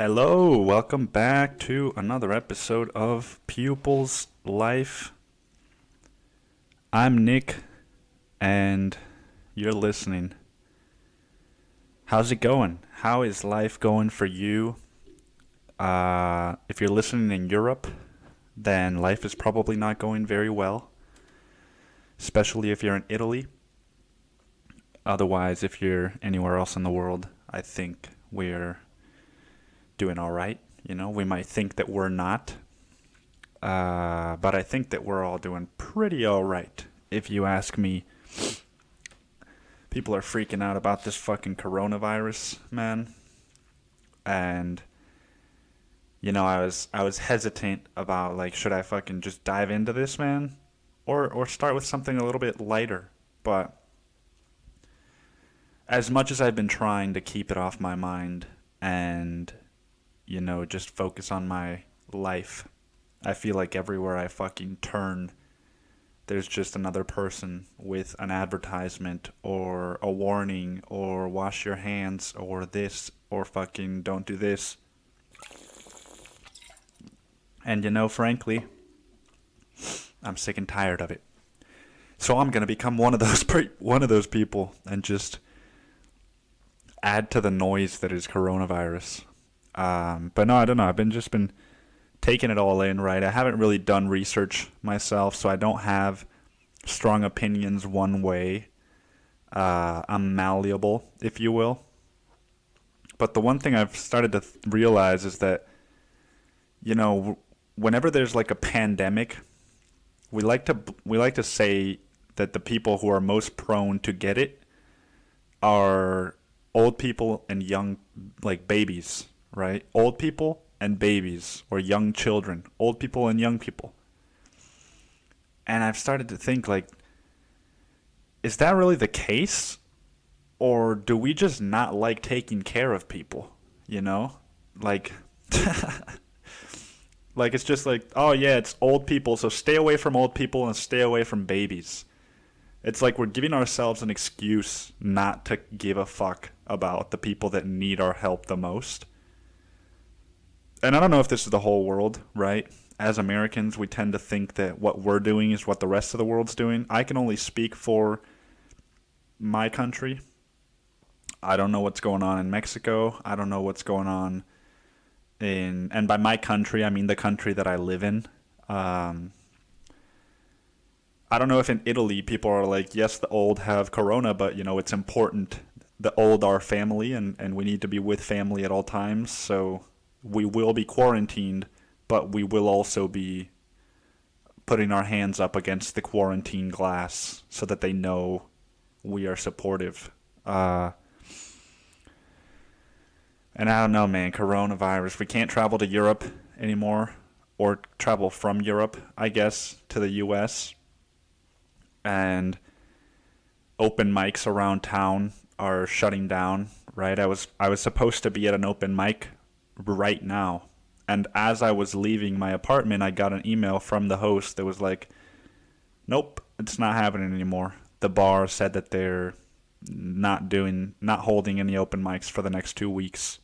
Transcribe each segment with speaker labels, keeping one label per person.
Speaker 1: Hello, welcome back to another episode of Pupils Life. I'm Nick, and you're listening. How's it going? How is life going for you? If you're listening in Europe, then life is probably not going very well, especially if you're in Italy. Otherwise, if you're anywhere else in the world, I think we're doing all right. You know, we might think that we're not, but I think that we're all doing pretty all right. If you ask me, people are freaking out about this fucking coronavirus, man. And you know, I was hesitant about like, should I fucking just dive into this, man, or start with something a little bit lighter. But as much as I've been trying to keep it off my mind and just focus on my life, I feel like everywhere I fucking turn, there's just another person with an advertisement or a warning or wash your hands or this or fucking don't do this. And frankly, I'm sick and tired of it. So I'm gonna become one of those people and just add to the noise that is coronavirus. But no, I don't know. I've been taking it all in, right? I haven't really done research myself, so I don't have strong opinions one way. I'm malleable, if you will. But the one thing I've started to realize is that, whenever there's like a pandemic, we like to say that the people who are most prone to get it are old people and young, like babies. Right? Old people and babies, or young children. Old people and young people. And I've started to think, like, is that really the case? Or do we just not like taking care of people? Like, like it's just like, oh yeah, it's old people, so stay away from old people and stay away from babies. It's like we're giving ourselves an excuse not to give a fuck about the people that need our help the most. And I don't know if this is the whole world, right? As Americans, we tend to think that what we're doing is what the rest of the world's doing. I can only speak for my country. I don't know what's going on in Mexico. I don't know what's going on and by my country, I mean the country that I live in. I don't know if in Italy people are like, yes, the old have corona, but, it's important. The old are family, and we need to be with family at all times, so we will be quarantined, but we will also be putting our hands up against the quarantine glass so that they know we are supportive. And I don't know, man, coronavirus. We can't travel to Europe anymore, or travel from Europe, I guess, to the U.S. And open mics around town are shutting down, right? I was supposed to be at an open mic right now, and as I was leaving my apartment, I got an email from the host that was like, nope, it's not happening anymore. The bar said that they're not holding any open mics for the next 2 weeks.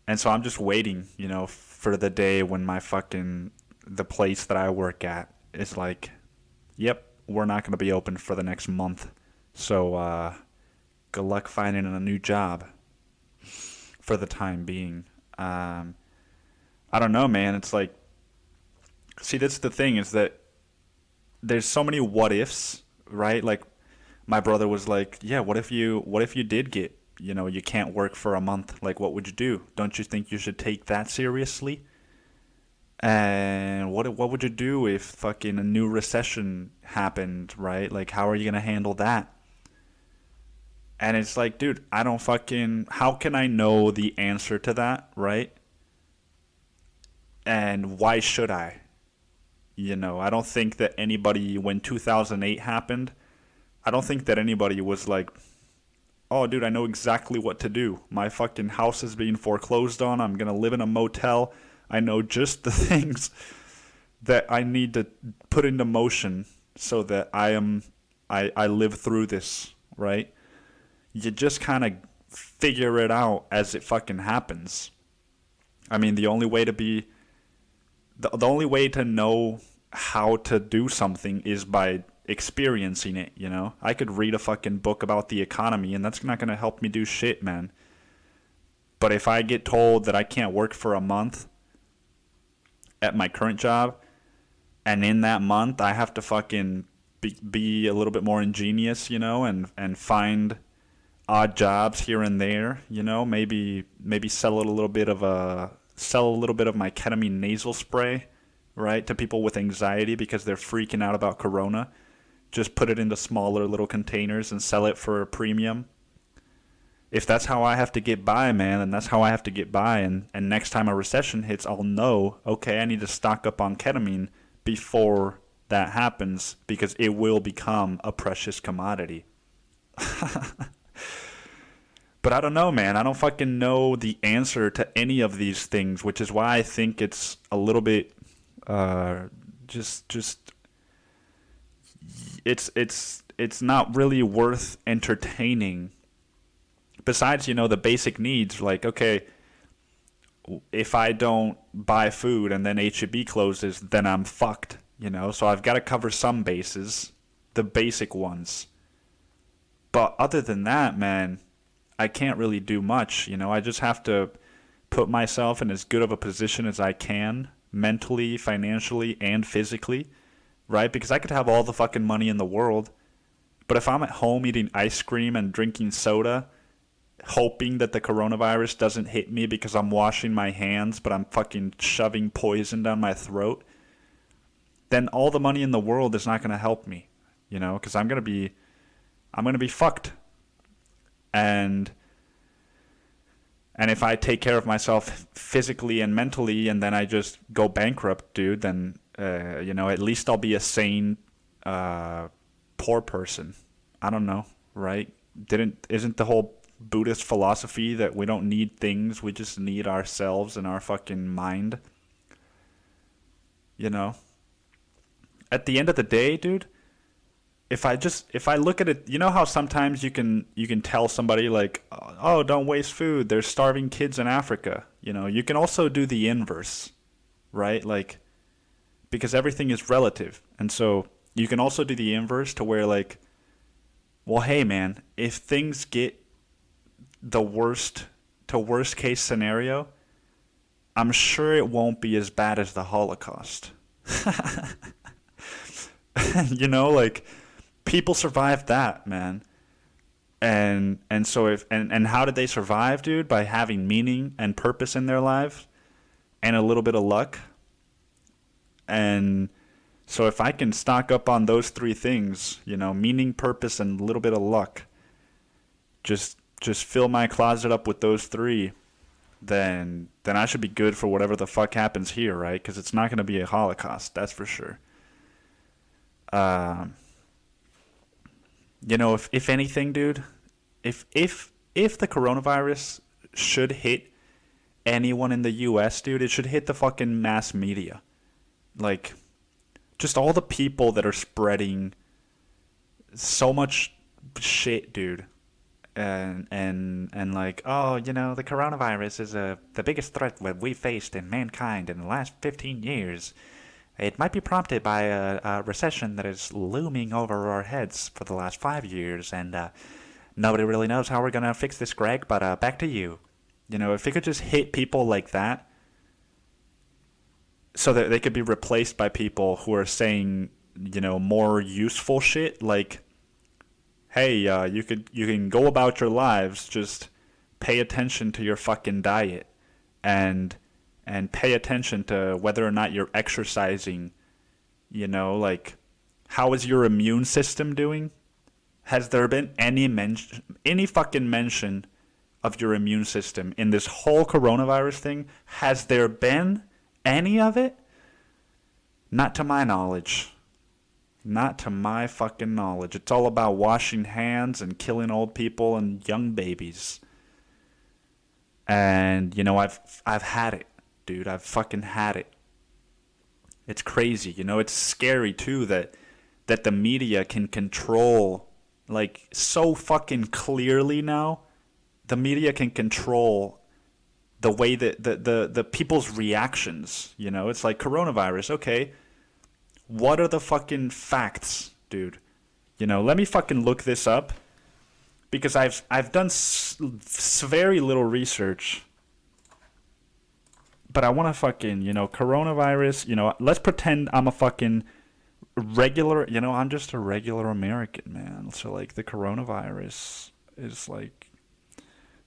Speaker 1: And so I'm just waiting, for the day when the place that I work at is like, yep, we're not going to be open for the next month. So good luck finding a new job for the time being. I don't know, man. It's like, see, that's the thing, is that there's so many what ifs, right? Like, my brother was like, yeah, what if you did get, you can't work for a month? Like, what would you do? Don't you think you should take that seriously? And what would you do if fucking a new recession happened, right? Like, how are you going to handle that? And it's like, dude, how can I know the answer to that, right? And why should I? I don't think that anybody, when 2008 happened, I don't think that anybody was like, oh, dude, I know exactly what to do. My fucking house is being foreclosed on. I'm going to live in a motel. I know just the things that I need to put into motion so that I live through this, right? You just kind of figure it out as it fucking happens. I mean, the only way to know how to do something is by experiencing it, you know? I could read a fucking book about the economy, and that's not going to help me do shit, man. But if I get told that I can't work for a month at my current job, and in that month I have to fucking be a little bit more ingenious, you know, and find odd jobs here and there, you know, maybe sell a little bit of my ketamine nasal spray, right, to people with anxiety because they're freaking out about corona. Just put it into smaller little containers and sell it for a premium. If that's how I have to get by, man, then that's how I have to get by. And next time a recession hits, I'll know, okay, I need to stock up on ketamine before that happens because it will become a precious commodity. But I don't know, man. I don't fucking know the answer to any of these things, which is why I think it's a little bit it's not really worth entertaining. Besides, you know, the basic needs, like, okay, if I don't buy food and then H-E-B closes, then I'm fucked, you know? So I've got to cover some bases, the basic ones. But other than that, man, I can't really do much, you know? I just have to put myself in as good of a position as I can, mentally, financially, and physically, right? Because I could have all the fucking money in the world, but if I'm at home eating ice cream and drinking soda, hoping that the coronavirus doesn't hit me because I'm washing my hands, but I'm fucking shoving poison down my throat, then all the money in the world is not going to help me, you know, because I'm going to be fucked. And if I take care of myself physically and mentally and then I just go bankrupt, dude, then, you know, at least I'll be a sane, poor person. I don't know, right? Isn't the whole Buddhist philosophy that we don't need things, we just need ourselves and our fucking mind? You know? At the end of the day, dude, if I look at it, you know how sometimes you can tell somebody like, oh, don't waste food, there's starving kids in Africa. You know, you can also do the inverse, right? Like, because everything is relative. And so you can also do the inverse to where, like, well, hey man, if things get the worst case scenario, I'm sure it won't be as bad as the Holocaust. You know, like, people survived that, man. And so and how did they survive, dude? By having meaning and purpose in their lives and a little bit of luck. And so if I can stock up on those three things, you know, meaning, purpose, and a little bit of luck, just fill my closet up with those three, then I should be good for whatever the fuck happens here, right? Because it's not going to be a Holocaust, that's for sure. You know, if anything, dude, if the coronavirus should hit anyone in the U.S., dude, it should hit the fucking mass media. Like, just all the people that are spreading so much shit, dude. And like, oh, you know, the coronavirus is the biggest threat that we've faced in mankind in the last 15 years. It might be prompted by a recession that is looming over our heads for the last 5 years, and nobody really knows how we're going to fix this, Greg, but back to you. You know, if it could just hit people like that so that they could be replaced by people who are saying, you know, more useful shit, like, hey, you can go about your lives, just pay attention to your fucking diet and pay attention to whether or not you're exercising, you know, like, how is your immune system doing? Has there been any fucking mention of your immune system in this whole coronavirus thing? Has there been any of it? Not to my knowledge. Not to my fucking knowledge. It's all about washing hands and killing old people and young babies. And, you know, I've had it, dude. I've fucking had it. It's crazy. You know, it's scary, too, that the media can control, like, so fucking clearly now the media can control the way that the people's reactions, you know? It's like coronavirus, okay. What are the fucking facts, dude? You know, let me fucking look this up because I've done very little research. But I want to fucking, you know, coronavirus, you know, let's pretend I'm a fucking regular, you know, I'm just a regular American, man. So, like, the coronavirus is, like,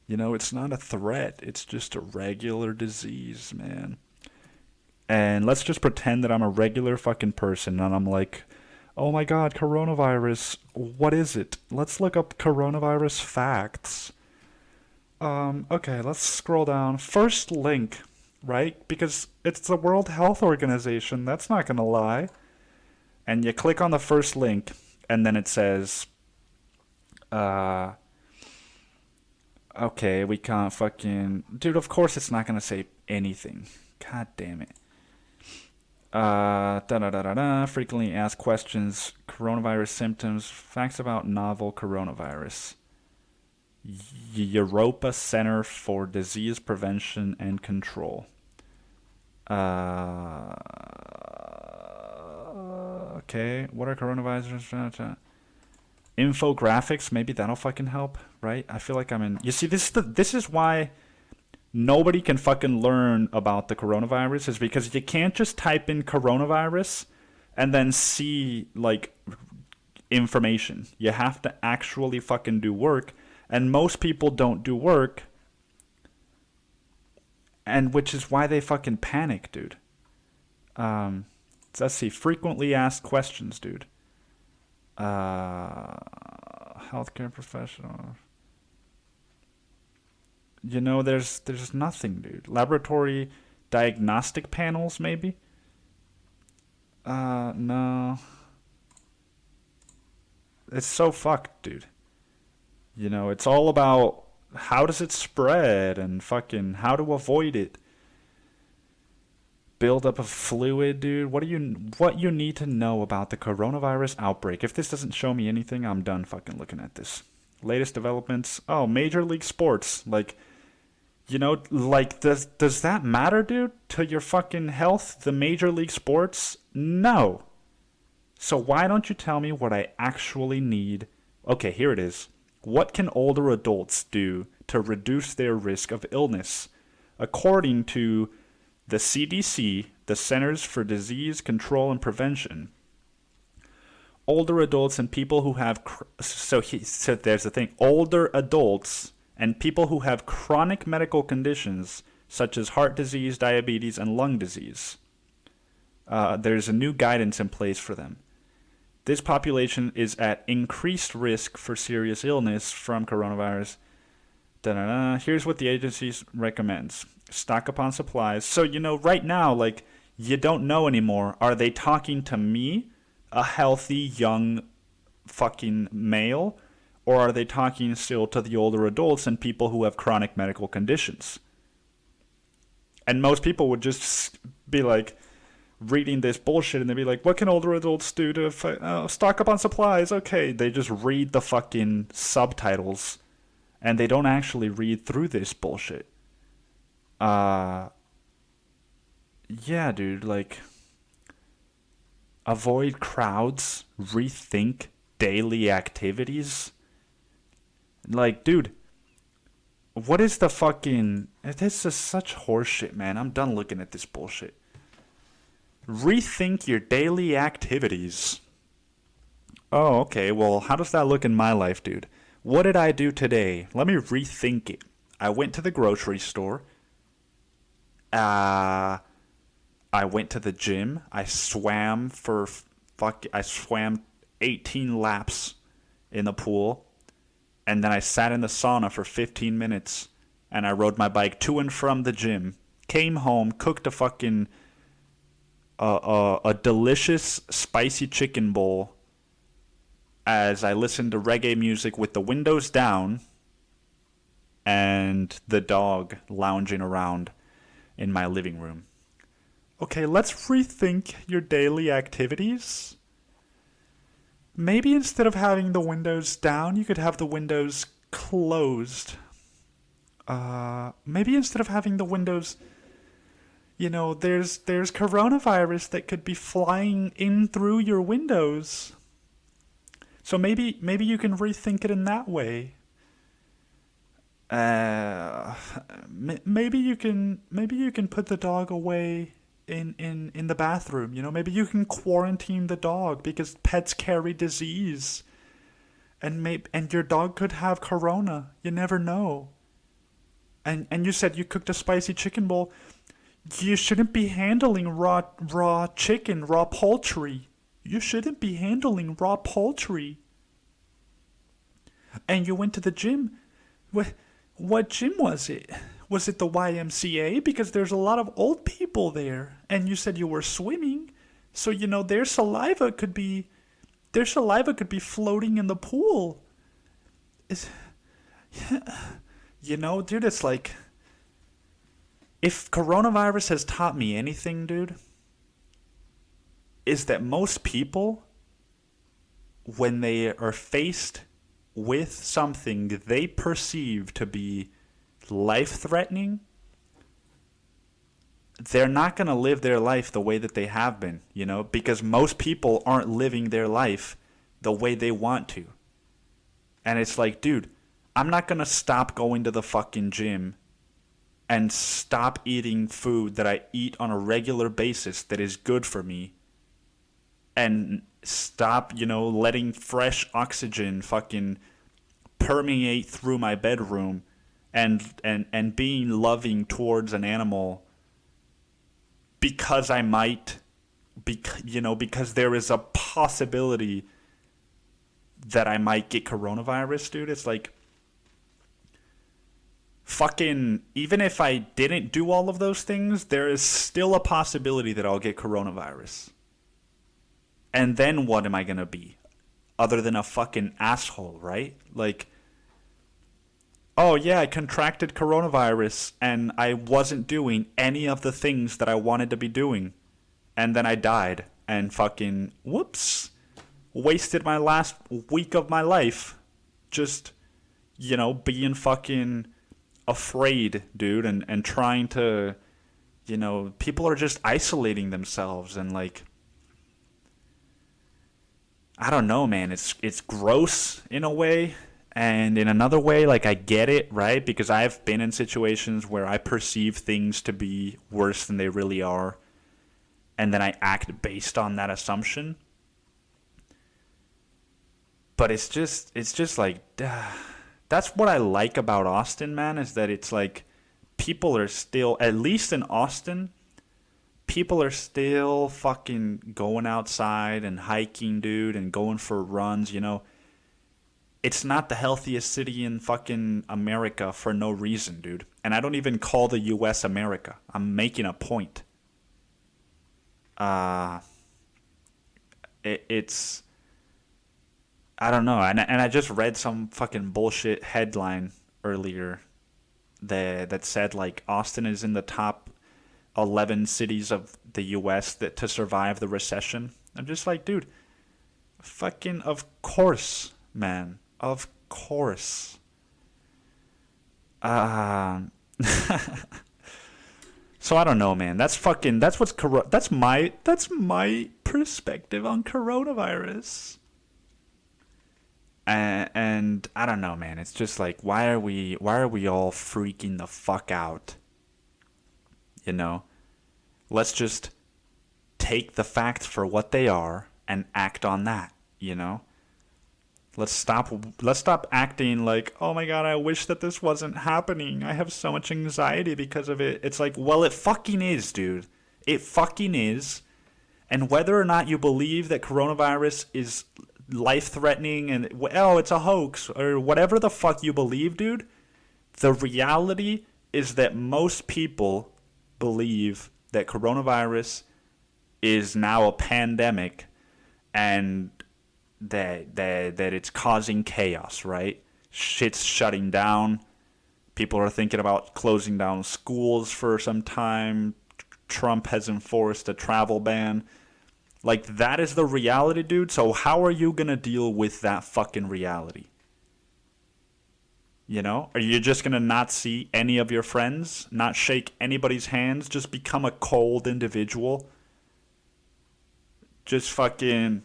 Speaker 1: you know, it's not a threat. It's just a regular disease, man. And let's just pretend that I'm a regular fucking person and I'm like, oh my god, coronavirus, what is it? Let's look up coronavirus facts. Okay, let's scroll down. First link, right? Because it's the World Health Organization. That's not gonna lie. And you click on the first link, and then it says, okay, we can't fucking... Dude, of course it's not gonna say anything. God damn it. Frequently asked questions, coronavirus symptoms, facts about novel coronavirus. Europa Center for Disease Prevention and Control. Okay, what are coronaviruses? Infographics, maybe that'll fucking help, right? I feel like I'm in... You see, this is why nobody can fucking learn about the coronavirus, is because you can't just type in coronavirus and then see, like, information. You have to actually fucking do work, and most people don't do work, and which is why they fucking panic, dude. Let's see, frequently asked questions, dude. Healthcare professional. You know, there's nothing, dude. Laboratory diagnostic panels, maybe? No. It's so fucked, dude. You know, it's all about how does it spread and fucking how to avoid it. Build up of fluid, dude. What you need to know about the coronavirus outbreak. If this doesn't show me anything, I'm done fucking looking at this. Latest developments. Oh, Major League Sports. Like, you know, like, does that matter, dude? To your fucking health, the Major League Sports? No. So why don't you tell me what I actually need? Okay, here it is. What can older adults do to reduce their risk of illness? According to the CDC, the Centers for Disease Control and Prevention, older adults and people who have... So there's the thing. Older adults and people who have chronic medical conditions such as heart disease, diabetes, and lung disease. There's a new guidance in place for them. This population is at increased risk for serious illness from coronavirus. Here's what the agency recommends. Stock up on supplies. So, you know, right now, like, you don't know anymore. Are they talking to me, a healthy, young, fucking male? Or are they talking still to the older adults and people who have chronic medical conditions? And most people would just be like, reading this bullshit, and they'd be like, what can older adults do to stock up on supplies? Okay, they just read the fucking subtitles, and they don't actually read through this bullshit. Yeah, dude, like, avoid crowds, rethink daily activities. Like, dude, what is the fucking... This is such horseshit, man. I'm done looking at this bullshit. Rethink your daily activities. Oh, okay. Well, how does that look in my life, dude? What did I do today? Let me rethink it. I went to the grocery store. I went to the gym. I swam 18 laps in the pool. And then I sat in the sauna for 15 minutes. And I rode my bike to and from the gym. Came home, cooked a fucking... a delicious spicy chicken bowl as I listened to reggae music with the windows down and the dog lounging around in my living room. Okay, let's rethink your daily activities. Maybe instead of having the windows down, you could have the windows closed. Maybe instead of having the windows, there's coronavirus that could be flying in through your windows. So maybe you can rethink it in that way. Maybe you can put the dog away in the bathroom. Maybe you can quarantine the dog because pets carry disease, and your dog could have corona. You never know. And you said you cooked a spicy chicken bowl. You shouldn't be handling raw chicken, raw poultry. You shouldn't be handling raw poultry. And you went to the gym. What gym was it? Was it the YMCA? Because there's a lot of old people there. And you said you were swimming. So, their saliva could be floating in the pool. Dude, it's like, if coronavirus has taught me anything, dude, is that most people, when they are faced with something they perceive to be life-threatening, they're not going to live their life the way that they have been, because most people aren't living their life the way they want to. And it's like, dude, I'm not going to stop going to the fucking gym and stop eating food that I eat on a regular basis that is good for me, and stop, letting fresh oxygen fucking permeate through my bedroom, and being loving towards an animal because I might, because there is a possibility that I might get coronavirus, dude. It's like, fucking, even if I didn't do all of those things, there is still a possibility that I'll get coronavirus. And then what am I going to be? Other than a fucking asshole, right? Like, oh yeah, I contracted coronavirus and I wasn't doing any of the things that I wanted to be doing. And then I died and fucking, whoops, wasted my last week of my life just, being fucking afraid, dude, and trying to, people are just isolating themselves, and like, I don't know, man, it's gross in a way, and in another way, like, I get it, right? Because I've been in situations where I perceive things to be worse than they really are, and then I act based on that assumption. But it's just like, that's what I like about Austin, man, is that it's like, people are still, at least in Austin, people are still fucking going outside and hiking, dude, and going for runs, It's not the healthiest city in fucking America for no reason, dude. And I don't even call the U.S. America. I'm making a point. It's, I don't know. And I just read some fucking bullshit headline earlier that said, like, Austin is in the top 11 cities of the U.S. that to survive the recession. I'm just like, dude, fucking of course, man. Of course. So I don't know, man. That's my perspective on coronavirus. And I don't know, man. It's just like, why are we all freaking the fuck out? Let's just take the facts for what they are and act on that, Let's stop acting like, oh my god, I wish that this wasn't happening. I have so much anxiety because of it. It's like, well, it fucking is, dude. It fucking is. And whether or not you believe that coronavirus is life-threatening and, oh, it's a hoax, or whatever the fuck you believe, dude, the reality is that most people believe that coronavirus is now a pandemic, and that it's causing chaos, right? Shit's shutting down. People are thinking about closing down schools for some time. Trump has enforced a travel ban. Like, that is the reality, dude. So how are you going to deal with that fucking reality? You know? Are you just gonna not see any of your friends, not shake anybody's hands, just become a cold individual? Just fucking,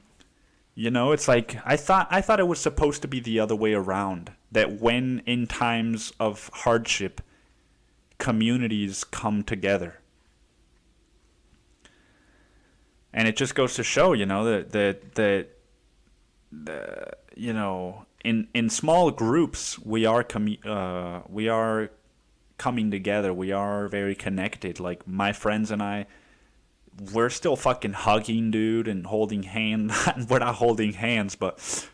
Speaker 1: you know, it's like I thought it was supposed to be the other way around. That when in times of hardship, communities come together. And it just goes to show, you know, that you know, in small groups we are coming together. We are very connected. Like my friends and I, we're still fucking hugging, dude, and holding hands. We're not holding hands, but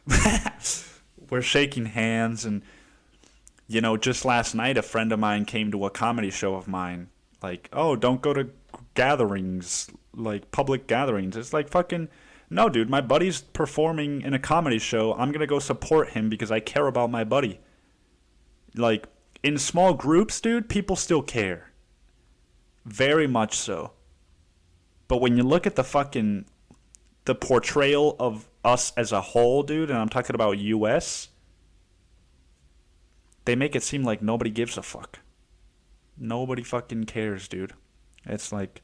Speaker 1: we're shaking hands. And you know, just last night, a friend of mine came to a comedy show of mine. Like, oh, don't go to gatherings, like public gatherings. It's like fucking no, dude. My buddy's performing in a comedy show. I'm gonna go support him because I care about my buddy. Like in small groups, dude, people still care. Very much so. But when you look at the portrayal of us as a whole, dude, and I'm talking about US, they make it seem like nobody gives a fuck. Nobody fucking cares, dude. It's like,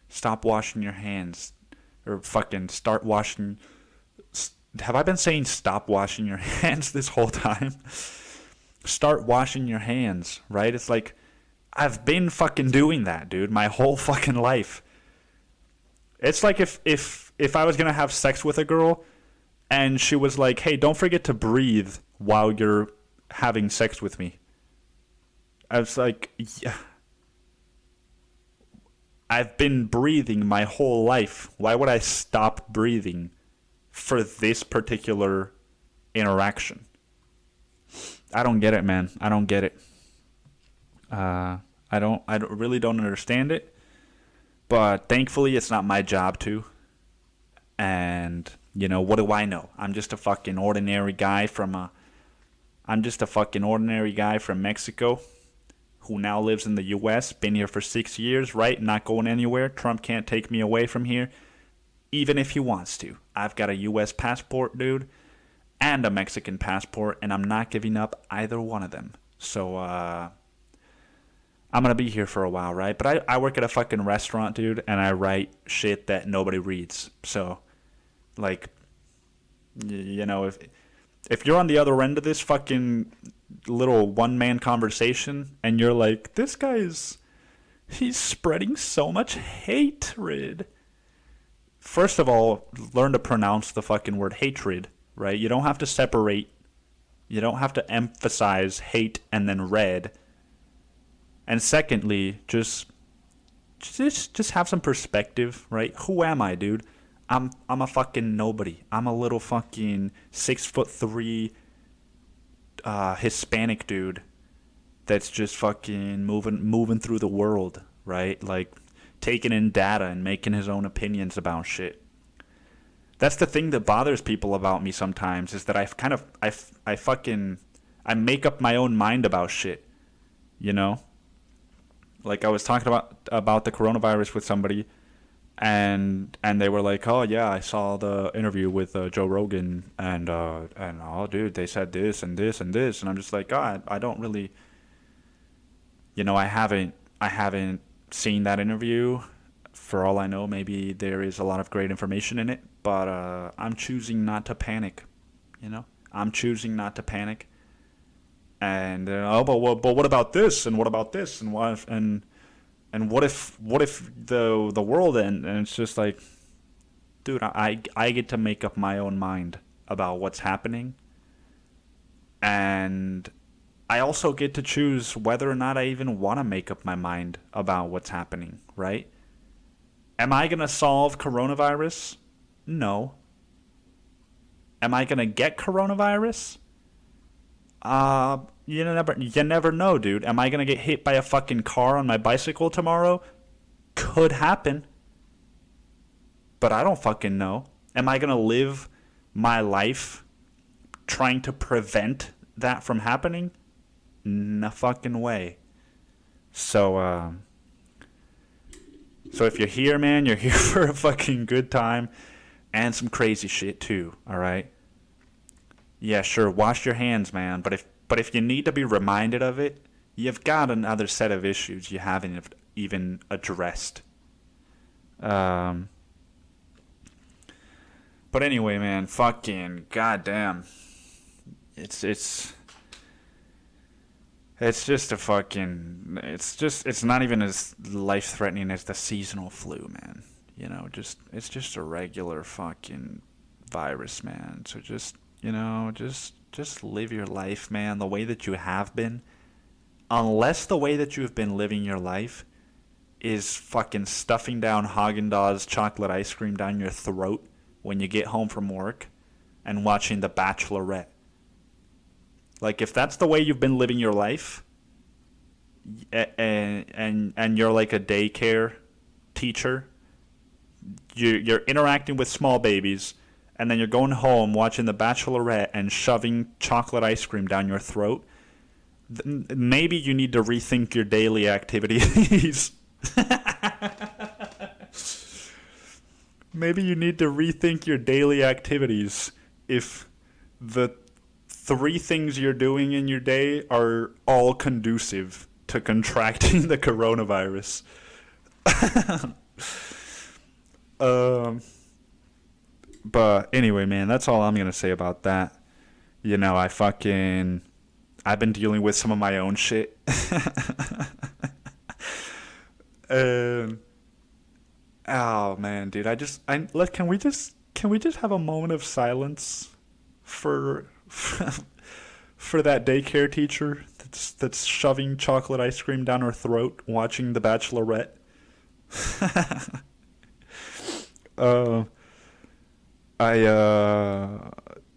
Speaker 1: stop washing your hands. Or fucking start washing. Have I been saying stop washing your hands this whole time? Start washing your hands, right? It's like, I've been fucking doing that, dude, my whole fucking life. It's like if I was gonna have sex with a girl and she was like, hey, don't forget to breathe while you're having sex with me. I was like, yeah. I've been breathing my whole life. Why would I stop breathing for this particular interaction? I don't get it, man. I don't get it. I really don't understand it. But thankfully, it's not my job to. And you know, what do I know? I'm just a fucking ordinary guy from Mexico who now lives in the US, been here for 6 years, right? Not going anywhere. Trump can't take me away from here, even if he wants to. I've got a US passport, dude, and a Mexican passport, and I'm not giving up either one of them. So, I'm gonna be here for a while, right? But I work at a fucking restaurant, dude, and I write shit that nobody reads. So, like, you know, if you're on the other end of this fucking little one-man conversation and you're like, this guy's, he's spreading so much hatred. First of all, learn to pronounce the fucking word hatred, right? You don't have to separate. You don't have to emphasize hate and then red. And secondly, just have some perspective, right? Who am I, dude? I'm a fucking nobody. I'm a little fucking 6'3" Hispanic dude that's just fucking moving through the world, right? Like taking in data and making his own opinions about shit. That's the thing that bothers people about me sometimes, is that I make up my own mind about shit, you know? Like I was talking about the coronavirus with somebody, and they were like, "Oh yeah, I saw the interview with Joe Rogan, and oh dude, they said this and this and this," and I'm just like, God, I don't really, you know, I haven't seen that interview. For all I know, maybe there is a lot of great information in it, but I'm choosing not to panic. You know, I'm choosing not to panic. And but what about this? And what about this? And what if, and what if the world end? And it's just like, dude, I get to make up my own mind about what's happening, and I also get to choose whether or not I even want to make up my mind about what's happening. Right? Am I gonna solve coronavirus? No. Am I gonna get coronavirus? You never know, dude. Am I gonna get hit by a fucking car on my bicycle tomorrow? Could happen. But I don't fucking know. Am I gonna live my life trying to prevent that from happening? No fucking way. So if you're here, man, you're here for a fucking good time and some crazy shit too, alright? Yeah, sure, wash your hands, man. But if you need to be reminded of it, you've got another set of issues you haven't even addressed. Um, but anyway, man, fucking goddamn, it's it's just a fucking it's not even as life threatening as the seasonal flu, man. It's just a regular fucking virus, man. So just live your life, man, the way that you have been. Unless the way that you've been living your life is fucking stuffing down Haagen-Dazs chocolate ice cream down your throat when you get home from work and watching The Bachelorette. Like, if that's the way you've been living your life, and you're like a daycare teacher, you're interacting with small babies, and then you're going home watching The Bachelorette and shoving chocolate ice cream down your throat, maybe you need to rethink your daily activities. Maybe you need to rethink your daily activities if the three things you're doing in your day are all conducive to contracting the coronavirus. But anyway, man, that's all I'm gonna say about that. I've been dealing with some of my own shit. And oh man, dude, can we just have a moment of silence for for that daycare teacher that's shoving chocolate ice cream down her throat watching The Bachelorette?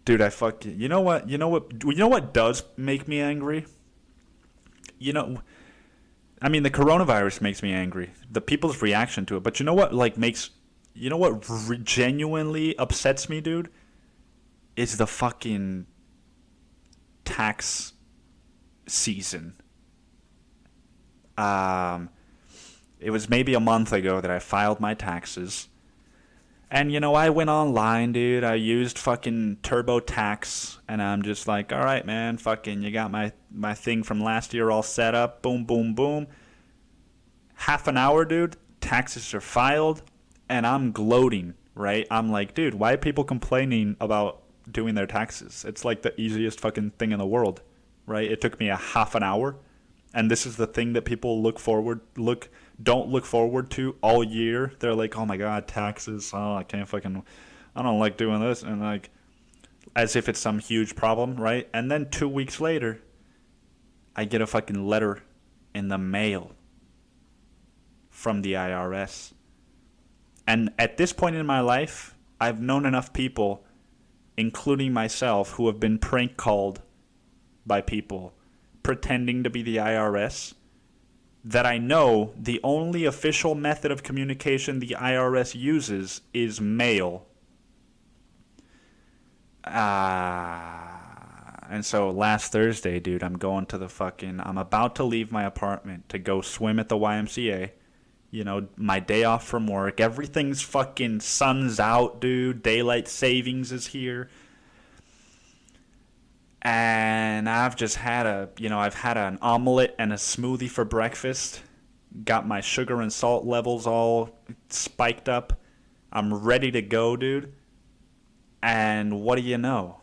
Speaker 1: Dude, I fucking, you know what does make me angry? I mean, the coronavirus makes me angry. The people's reaction to it. But genuinely upsets me, dude? Is the fucking tax season. It was maybe a month ago that I filed my taxes. And, I went online, dude. I used fucking TurboTax. And I'm just like, all right, man, fucking, you got my thing from last year all set up. Boom, boom, boom. Half an hour, dude. Taxes are filed. And I'm gloating, right? I'm like, dude, why are people complaining about doing their taxes? It's like the easiest fucking thing in the world, right? It took me a half an hour. And this is the thing that people don't look forward to all year. They're like, oh my god, taxes. Oh, I don't like doing this. And like, as if it's some huge problem, right? And then 2 weeks later, I get a fucking letter in the mail from the IRS. And at this point in my life, I've known enough people, including myself, who have been prank called by people pretending to be the IRS, that I know the only official method of communication the IRS uses is mail. And so last Thursday, dude, I'm about to leave my apartment to go swim at the YMCA. My day off from work. Everything's fucking sun's out, dude. Daylight savings is here. And I've just had I've had an omelet and a smoothie for breakfast. Got my sugar and salt levels all spiked up. I'm ready to go, dude. And what do you know?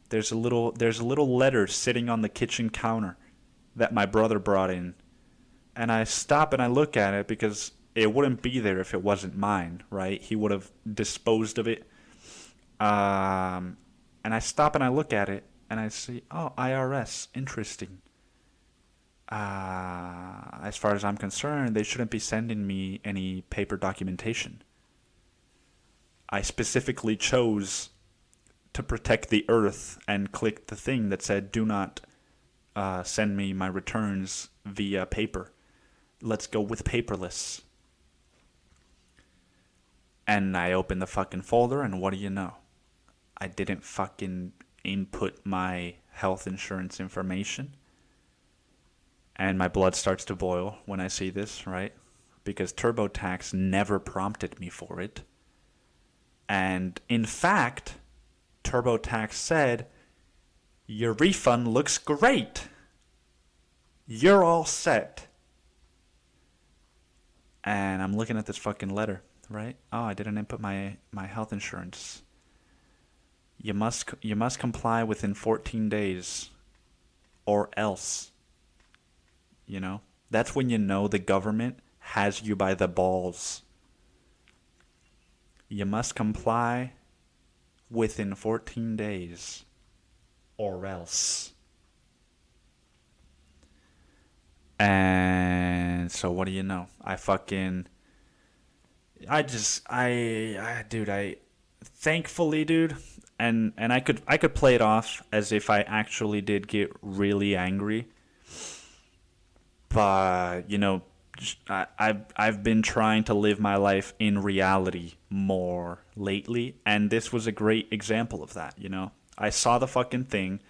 Speaker 1: There's a little letter sitting on the kitchen counter that my brother brought in. And I stop and I look at it because it wouldn't be there if it wasn't mine, right? He would have disposed of it. And I stop and I look at it. And I see, oh, IRS, interesting. As far as I'm concerned, they shouldn't be sending me any paper documentation. I specifically chose to protect the earth and clicked the thing that said, do not send me my returns via paper. Let's go with paperless. And I opened the fucking folder, and what do you know? I didn't fucking input my health insurance information, and my blood starts to boil when I see this, right? Because TurboTax never prompted me for it. And in fact, TurboTax said Your refund looks great. You're all set. And I'm looking at this fucking letter, right? Oh, I didn't input my health insurance. You must comply within 14 days or else. You know? That's when you know the government has you by the balls. You must comply within 14 days or else. And so what do you know? Thankfully, dude, and I could play it off as if I actually did get really angry. But, you know, I've been trying to live my life in reality more lately, and this was a great example of that, you know? I saw the fucking thing,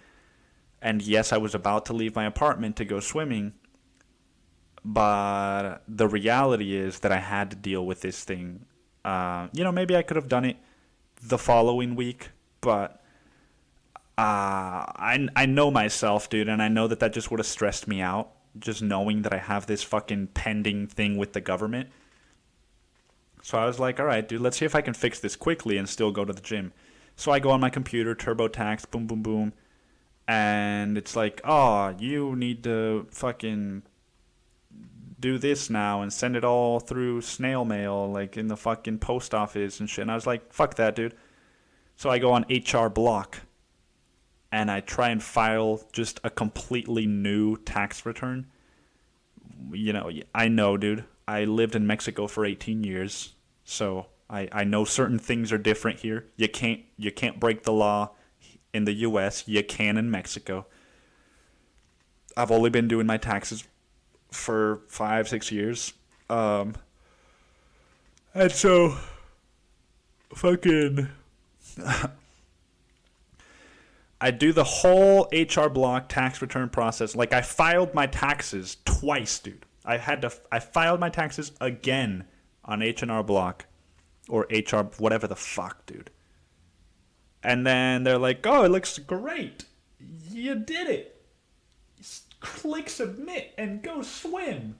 Speaker 1: and yes, I was about to leave my apartment to go swimming, but the reality is that I had to deal with this thing. You know, maybe I could have done it the following week, but I know myself, dude, and I know that just would have stressed me out, just knowing that I have this fucking pending thing with the government. So I was like, all right, dude, let's see if I can fix this quickly and still go to the gym. So I go on my computer, TurboTax, boom, boom, boom, and it's like, oh, you need to fucking do this now and send it all through snail mail, like in the fucking post office and shit. And I was like, fuck that, dude. So I go on HR Block and I try and file just a completely new tax return. You know, I know, dude. I lived in Mexico for 18 years, so I know certain things are different here. You can't break the law in the U.S. You can in Mexico. I've only been doing my taxes for 5-6 years, and so fucking I do the whole HR Block tax return process. Like, I filed my taxes twice, dude. I filed my taxes again on H&R Block or HR whatever the fuck, dude. And then they're like, oh, it looks great. You did it. Click submit and go swim.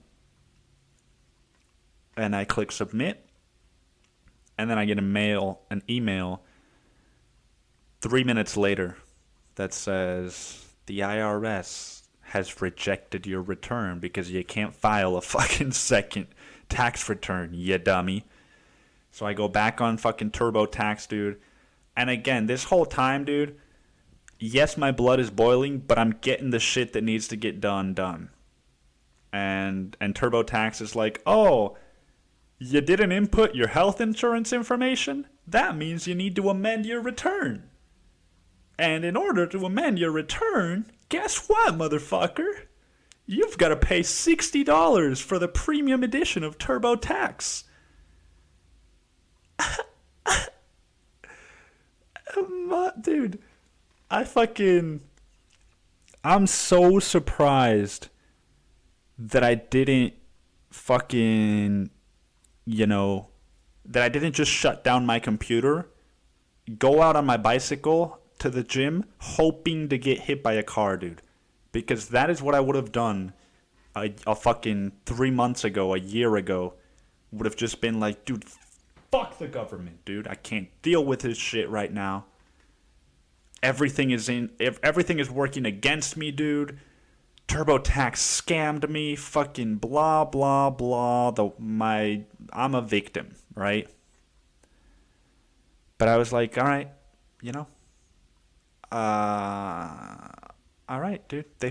Speaker 1: And I click submit. And then I get an email 3 minutes later that says the IRS has rejected your return because you can't file a fucking second tax return, you dummy. So I go back on fucking TurboTax, dude. And again, this whole time, dude, yes, my blood is boiling, but I'm getting the shit that needs to get done. And TurboTax is like, oh, you didn't input your health insurance information? That means you need to amend your return. And in order to amend your return, guess what, motherfucker? You've got to pay $60 for the premium edition of TurboTax. Dude, I'm so surprised that I didn't fucking, that I didn't just shut down my computer, go out on my bicycle to the gym, hoping to get hit by a car, dude. Because that is what I would have done a fucking 3 months ago, a year ago. Would have just been like, dude, fuck the government, dude. I can't deal with this shit right now. Everything is working against me, dude. TurboTax scammed me. Fucking blah blah blah. I'm a victim, right? But I was like, all right, all right, dude. They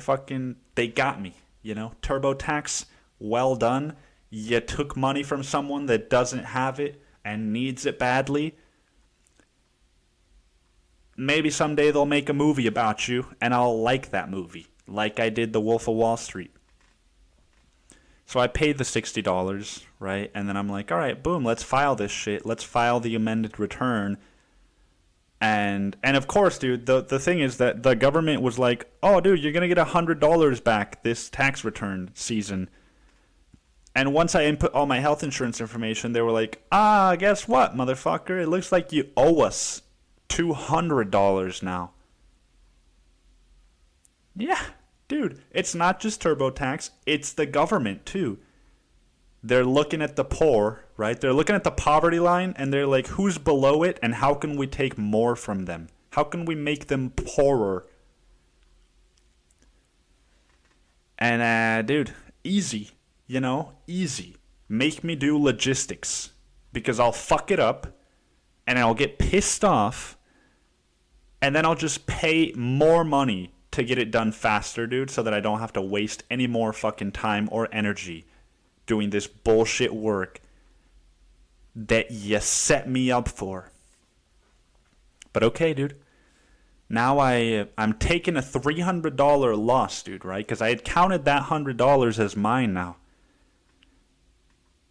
Speaker 1: got me, TurboTax, well done. You took money from someone that doesn't have it and needs it badly. Maybe someday they'll make a movie about you, and I'll like that movie, like I did The Wolf of Wall Street. So I paid the $60, right? And then I'm like, all right, boom, let's file this shit. Let's file the amended return. And of course, dude, the thing is that the government was like, oh, dude, you're going to get $100 back this tax return season. And once I input all my health insurance information, they were like, guess what, motherfucker? It looks like you owe us $200 now. Yeah, dude, it's not just TurboTax, it's the government too. They're looking at the poor, right? They're looking at the poverty line and they're like, who's below it and how can we take more from them? How can we make them poorer? And, dude, easy, easy. Make me do logistics because I'll fuck it up and I'll get pissed off and then I'll just pay more money to get it done faster, dude, so that I don't have to waste any more fucking time or energy doing this bullshit work that you set me up for. But okay, dude. Now I'm taking a $300 loss, dude, right? Because I had counted that $100 as mine now.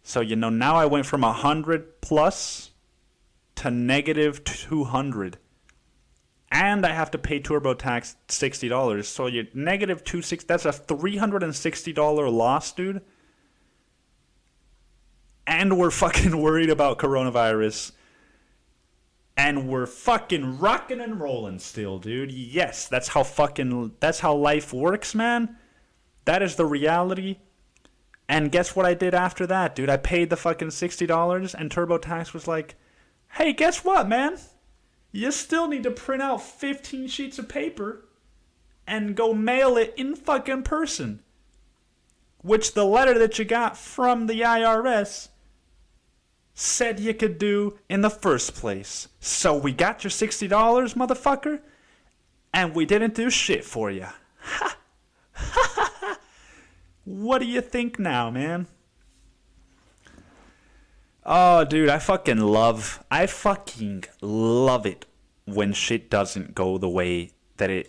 Speaker 1: So, now I went from 100 plus to negative 200. And I have to pay TurboTax $60. So you're negative 260. That's a $360 loss, dude. And we're fucking worried about coronavirus. And we're fucking rocking and rolling still, dude. Yes, that's how life works, man. That is the reality. And guess what I did after that, dude? I paid the fucking $60 and TurboTax was like, hey, guess what, man? You still need to print out 15 sheets of paper and go mail it in fucking person. Which the letter that you got from the IRS said you could do in the first place. So we got your $60, motherfucker, and we didn't do shit for you. Ha! What do you think now, man? Oh, dude, I fucking love it when shit doesn't go the way that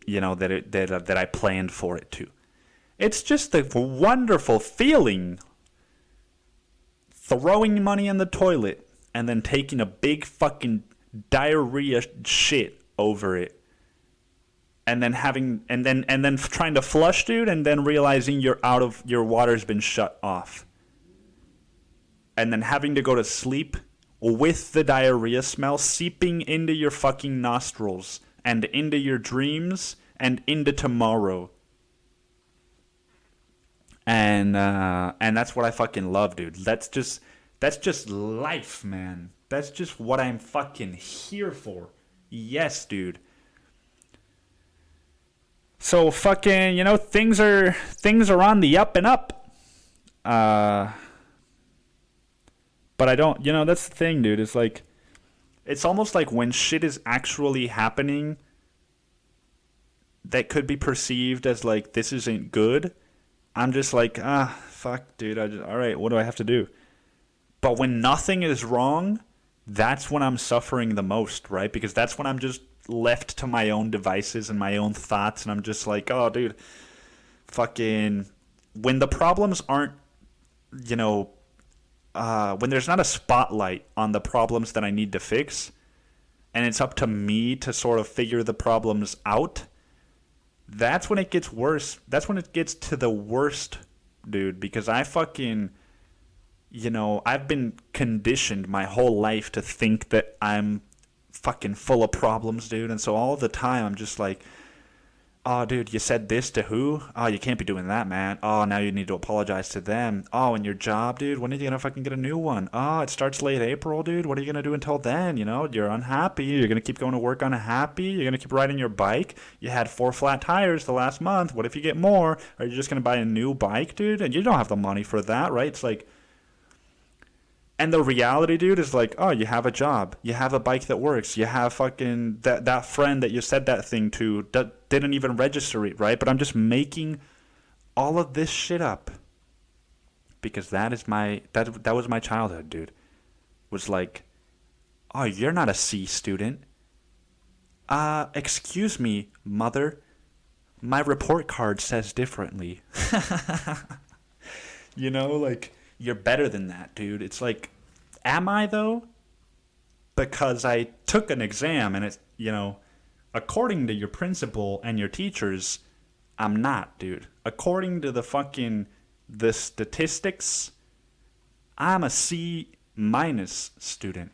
Speaker 1: that I planned for it to. It's just a wonderful feeling throwing money in the toilet and then taking a big fucking diarrhea shit over it. And then trying to flush, dude, and then realizing your water's been shut off. And then having to go to sleep with the diarrhea smell seeping into your fucking nostrils and into your dreams and into tomorrow. And that's what I fucking love, dude. That's just life, man. That's just what I'm fucking here for. Yes, dude. So fucking, things are on the up and up. But I don't, that's the thing, dude. It's like, it's almost like when shit is actually happening that could be perceived as like, this isn't good. I'm just like, fuck, dude. All right, what do I have to do? But when nothing is wrong, that's when I'm suffering the most, right? Because that's when I'm just left to my own devices and my own thoughts, and I'm just like, oh, dude, fucking, when the problems aren't, when there's not a spotlight on the problems that I need to fix, and it's up to me to sort of figure the problems out, that's when it gets worse. That's when it gets to the worst, dude, because I fucking, I've been conditioned my whole life to think that I'm fucking full of problems, dude. And so all the time I'm just like, oh, dude, you said this to who? Oh, you can't be doing that, man. Oh, now you need to apologize to them. Oh, and your job, dude, when are you gonna fucking get a new one? Oh, it starts late April, dude. What are you gonna do until then? You're unhappy. You're gonna keep going to work unhappy. You're gonna keep riding your bike. You had 4 flat tires the last month. What if you get more? Are you just gonna buy a new bike, dude? And you don't have the money for that, right? It's like, and the reality, dude, is like, oh, you have a job. You have a bike that works. You have fucking that friend that you said that thing to that didn't even register it, right? But I'm just making all of this shit up because that was my childhood, dude. Was like, oh, you're not a C student. Excuse me, mother. My report card says differently. Like, you're better than that, dude. It's like, am I though? Because I took an exam and it's, according to your principal and your teachers, I'm not, dude. According to the statistics, I'm a C- student.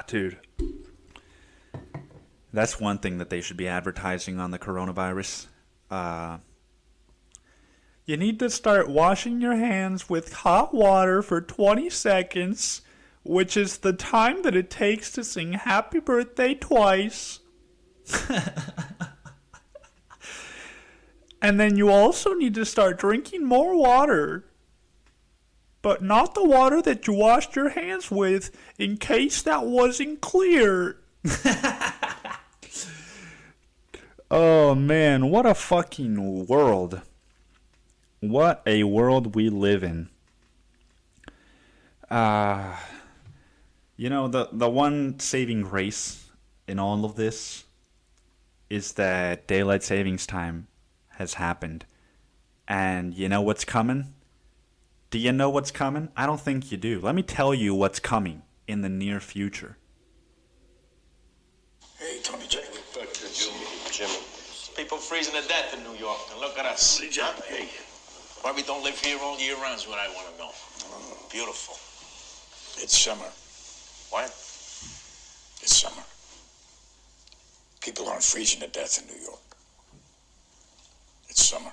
Speaker 1: Dude. That's one thing that they should be advertising on the coronavirus. You need to start washing your hands with hot water for 20 seconds, which is the time that it takes to sing happy birthday twice. And then you also need to start drinking more water. But not the water that you washed your hands with, in case that wasn't clear. Oh man, what a fucking world. What a world we live in. The one saving grace in all of this is that daylight savings time has happened. And you know what's coming? Do you know what's coming? I don't think you do. Let me tell you what's coming in the near future.
Speaker 2: Hey, Tony J.
Speaker 3: Jimmy. People freezing to death in New York, and look at us.
Speaker 2: Hey.
Speaker 3: Why we don't live here all year round is what I want to know. Beautiful.
Speaker 2: It's summer.
Speaker 3: What?
Speaker 2: It's summer. People aren't freezing to death in New York. It's summer.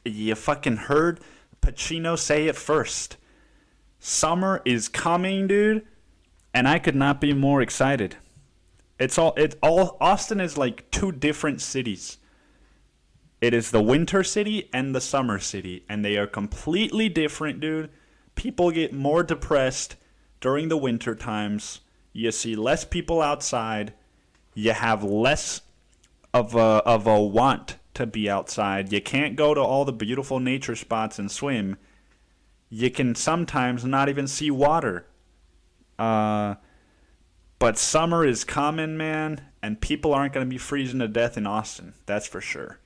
Speaker 1: You fucking heard Pacino say it first. Summer is coming, dude, and I could not be more excited. It's all Austin is like two different cities. It is the winter city and the summer city, and they are completely different, dude. People get more depressed during the winter times. You see less people outside. You have less of a want to be outside. You can't go to all the beautiful nature spots and swim. You can sometimes not even see water. But summer is coming, man, and people aren't going to be freezing to death in Austin. That's for sure.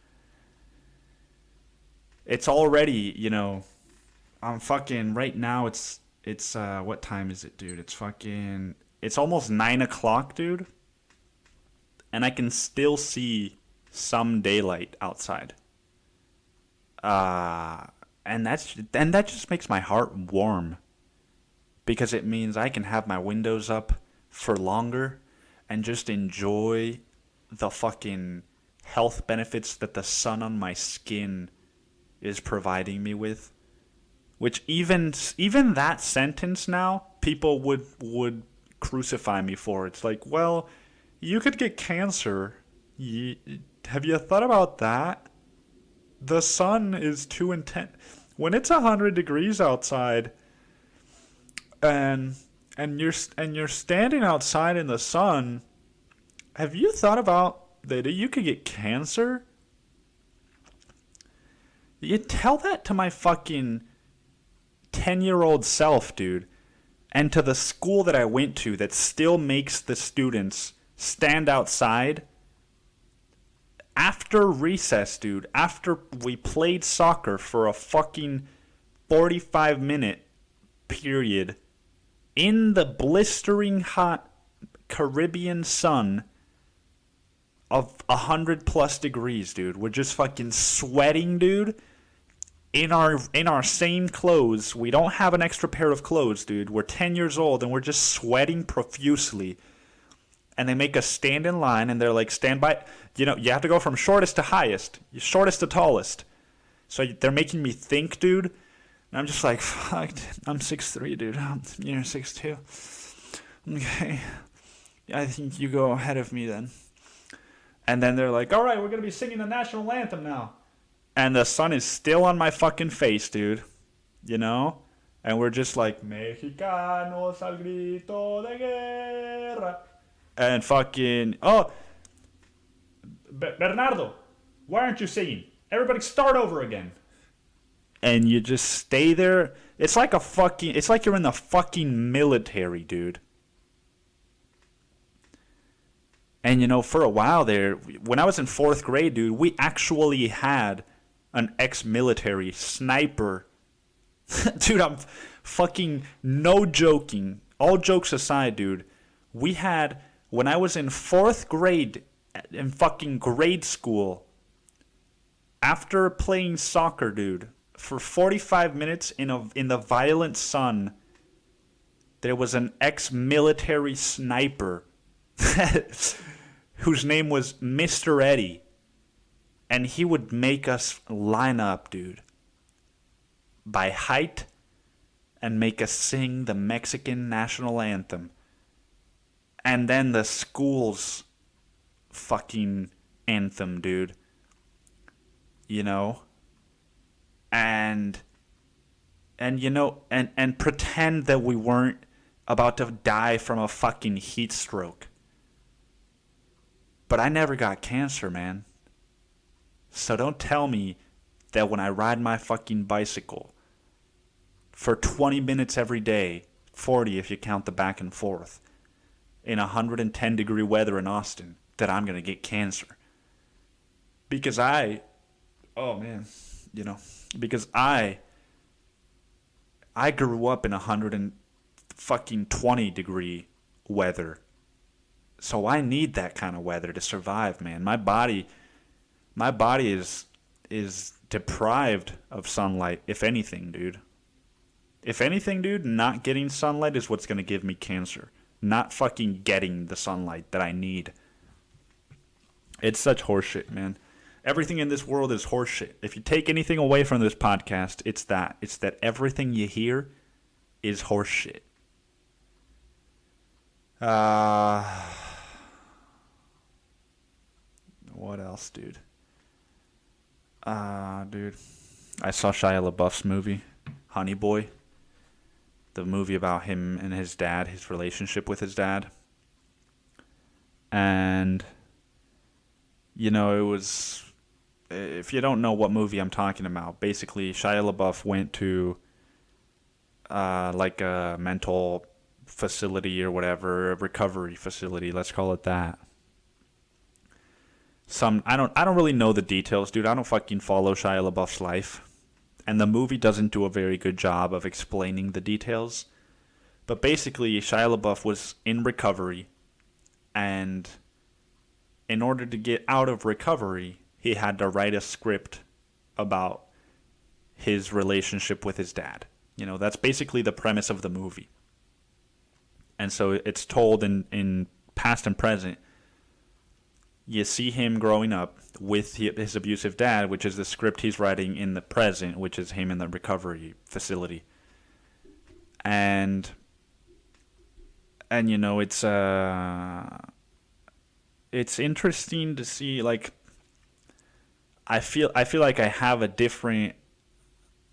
Speaker 1: It's already, I'm fucking, right now it's what time is it, dude? It's almost 9 o'clock, dude. And I can still see some daylight outside. And that just makes my heart warm. Because it means I can have my windows up for longer and just enjoy the fucking health benefits that the sun on my skin is providing me with. Which even that sentence now, people would crucify me for. It's like, well, you could get cancer. Have you thought about that? The sun is too intense. When it's 100 degrees outside, and you're standing outside in the sun, have you thought about that you could get cancer? You tell that to my fucking 10-year-old self, dude. And to the school that I went to that still makes the students stand outside after recess, dude. After we played soccer for a fucking 45-minute period in the blistering hot Caribbean sun of 100+ degrees, dude. We're just fucking sweating, dude. In our same clothes. We don't have an extra pair of clothes, dude. We're 10 years old and we're just sweating profusely. And they make us stand in line and they're like, stand by. You have to go from shortest to highest. Shortest to tallest. So they're making me think, dude. And I'm just like, fuck, I'm 6'3", dude. You're 6'2". Okay. I think you go ahead of me then. And then they're like, all right, we're going to be singing the national anthem now. And the sun is still on my fucking face, dude. And we're just like, Mexicanos al grito de guerra. And fucking, Bernardo, why aren't you singing? Everybody start over again. And you just stay there. It's like you're in the fucking military, dude. And for a while there, when I was in 4th grade, dude, we actually had an ex-military sniper. Dude, I'm fucking no joking. All jokes aside, dude, we had, when I was in 4th grade, in fucking grade school, after playing soccer, dude, for 45 minutes in the violent sun, there was an ex-military sniper whose name was Mr. Eddie. And he would make us line up, dude, by height and make us sing the Mexican national anthem. And then the school's fucking anthem, dude. You know? And pretend that we weren't about to die from a fucking heat stroke. But I never got cancer, man. So don't tell me that when I ride my fucking bicycle for 20 minutes every day, 40 if you count the back and forth, in 110 degree weather in Austin, that I'm going to get cancer. Because because I grew up in 120 degree weather. So I need that kind of weather to survive, man. My body is deprived of sunlight, if anything, dude. If anything, dude, not getting sunlight is what's going to give me cancer. Not fucking getting the sunlight that I need. It's such horseshit, man. Everything in this world is horseshit. If you take anything away from this podcast, it's that. It's that everything you hear is horseshit. What else, dude? Dude. I saw Shia LaBeouf's movie, Honey Boy. The movie about him and his dad, his relationship with his dad. And, it was... If you don't know what movie I'm talking about, basically Shia LaBeouf went to like a mental facility or whatever, a recovery facility, let's call it that. I don't really know the details, dude. I don't fucking follow Shia LaBeouf's life. And the movie doesn't do a very good job of explaining the details. But basically, Shia LaBeouf was in recovery, and in order to get out of recovery, he had to write a script about his relationship with his dad. That's basically the premise of the movie. And so it's told in past and present. You see him growing up with his abusive dad, which is the script he's writing in the present, which is him in the recovery facility. And it's interesting to see, like, I feel like I have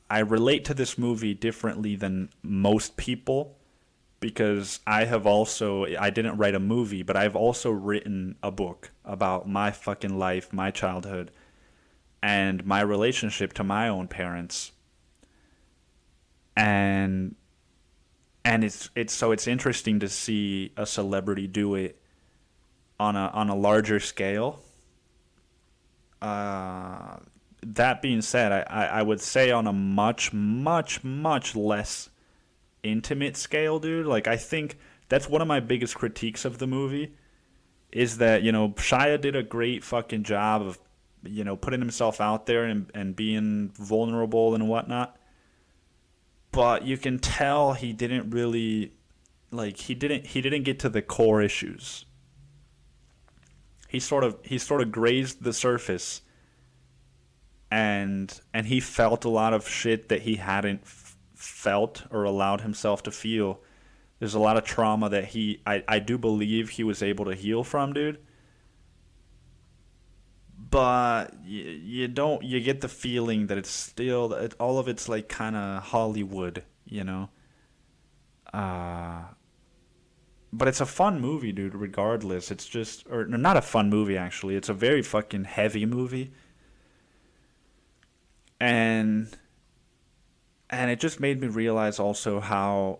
Speaker 1: I relate to this movie differently than most people, because I didn't write a movie, but I've also written a book about my fucking life, my childhood, and my relationship to my own parents. And it's interesting to see a celebrity do it on a larger scale. That being said, I would say on a much, much, much less intimate scale, dude. Like, I think that's one of my biggest critiques of the movie, is that, Shia did a great fucking job of, putting himself out there and being vulnerable and whatnot. But you can tell he didn't really, he didn't get to the core issues. He sort of grazed the surface, and he felt a lot of shit that he hadn't felt or allowed himself to feel. There's a lot of trauma that I do believe he was able to heal from, dude. But you get the feeling that it's still, all of it's like kind of Hollywood, But it's a fun movie, dude, regardless. It's just, or not a fun movie, actually. It's a very fucking heavy movie. And it just made me realize also how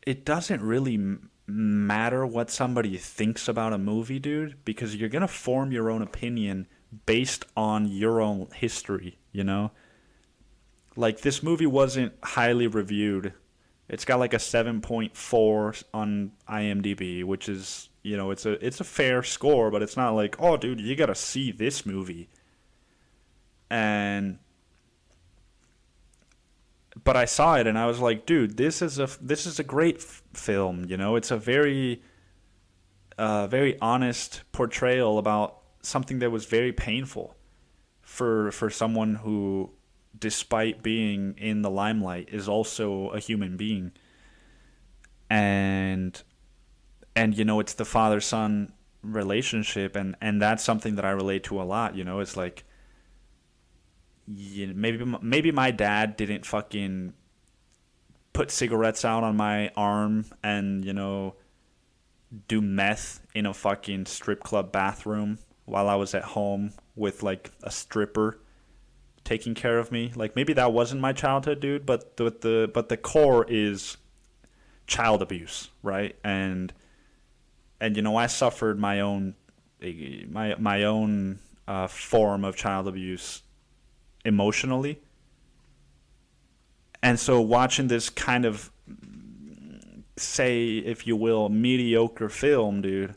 Speaker 1: it doesn't really matter what somebody thinks about a movie, dude, because you're going to form your own opinion based on your own history, Like, this movie wasn't highly reviewed. It's got like a 7.4 on IMDb, which is, it's a fair score, but it's not like, oh, dude, you got to see this movie. But I saw it and I was like, dude, this is a great film, It's a very a very honest portrayal about something that was very painful for someone who, despite being in the limelight, is also a human being. And it's the father-son relationship, and that's something that I relate to a lot. It's like, maybe my dad didn't fucking put cigarettes out on my arm and do meth in a fucking strip club bathroom while I was at home with like a stripper taking care of me. Like, maybe that wasn't my childhood, dude, but the core is child abuse, right? And I suffered my own form of child abuse emotionally. And so watching this kind of, say, if you will, mediocre film, dude,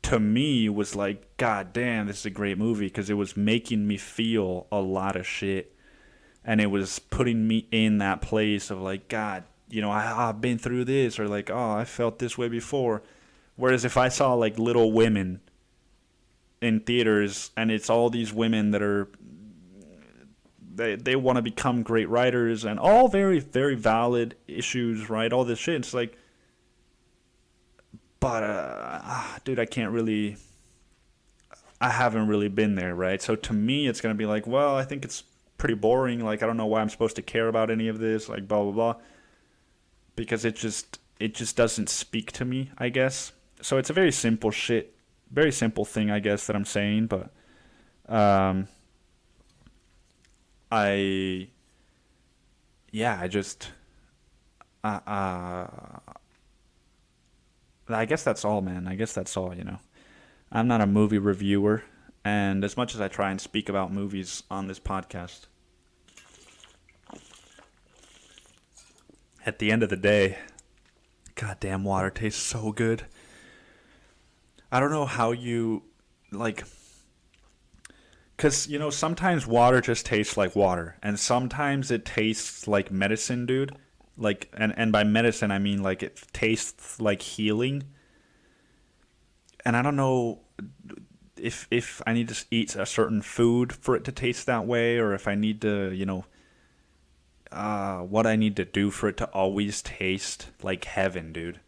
Speaker 1: to me was like, God damn, this is a great movie, because it was making me feel a lot of shit. And it was putting me in that place of like, God, I've been through this, or like, oh, I felt this way before. Whereas if I saw like Little Women in theaters, and it's all these women that are, they want to become great writers, and all very, very valid issues, right? All this shit. It's like, but, dude, I haven't really been there, right? So to me, it's going to be like, well, I think it's pretty boring. Like, I don't know why I'm supposed to care about any of this, like, blah, blah, blah. Because it just doesn't speak to me, I guess. So it's a very simple thing, I guess, that I'm saying, but, I guess that's all, man. I guess that's all, I'm not a movie reviewer, and as much as I try and speak about movies on this podcast, at the end of the day, goddamn, water tastes so good. I don't know how you, like, because, sometimes water just tastes like water, and sometimes it tastes like medicine, dude. Like, and by medicine, I mean, like, it tastes like healing. And I don't know if I need to eat a certain food for it to taste that way, or if I need to, what I need to do for it to always taste like heaven, dude.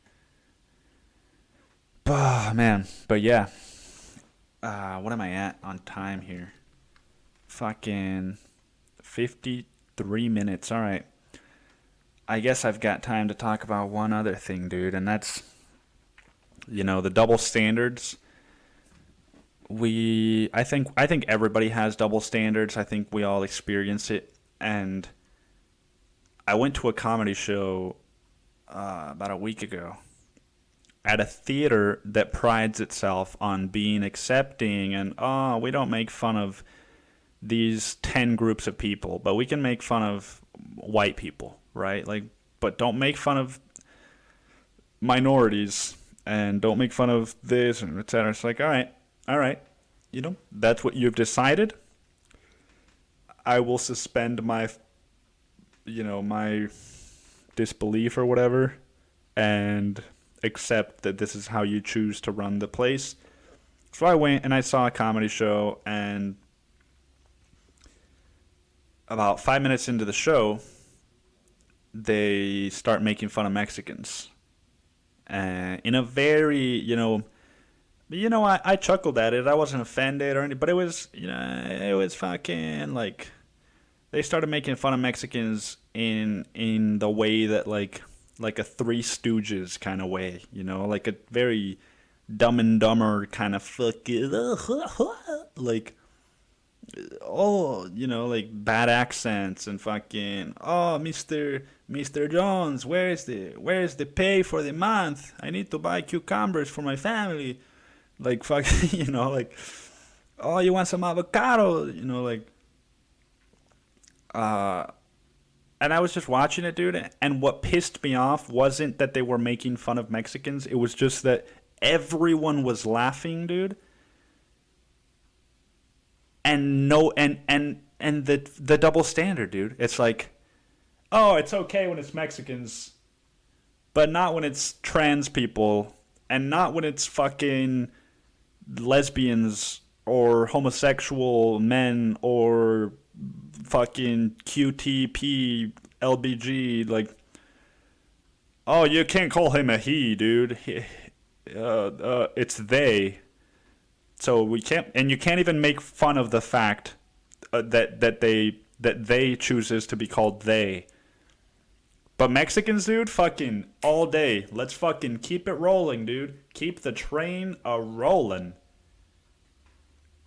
Speaker 1: Man. But yeah. What am I at on time here? Fucking 53 minutes. All right. I guess I've got time to talk about one other thing, dude, and that's, the double standards. I think everybody has double standards. I think we all experience it. And I went to a comedy show about a week ago at a theater that prides itself on being accepting, and we don't make fun of these 10 groups of people, but we can make fun of white people, right? Like, but don't make fun of minorities, and don't make fun of this, and etc. It's like, all right, that's what you've decided. I will suspend my disbelief or whatever, and accept that this is how you choose to run the place. So I went and I saw a comedy show, and about 5 minutes into the show, they start making fun of Mexicans. In a very, I chuckled at it. I wasn't offended or anything, but it was fucking like, they started making fun of Mexicans in the way that like a Three Stooges kind of way, like a very Dumb and Dumber kind of fucking like, like bad accents and fucking, Mr. Jones, where's the pay for the month? I need to buy cucumbers for my family. Like, fucking, like, oh, you want some avocado? Like, and I was just watching it, dude, and what pissed me off wasn't that they were making fun of Mexicans. It was just that everyone was laughing, dude. And the double standard, dude. It's like, oh, it's okay when it's Mexicans, but not when it's trans people And not when it's fucking lesbians or homosexual men or fucking QTP, LBG, like, oh, you can't call him a he, dude. It's they. So we can't, and you can't even make fun of the fact that they chooses to be called they. But Mexicans, dude, fucking all day. Let's fucking keep it rolling, dude. Keep the train a-rolling.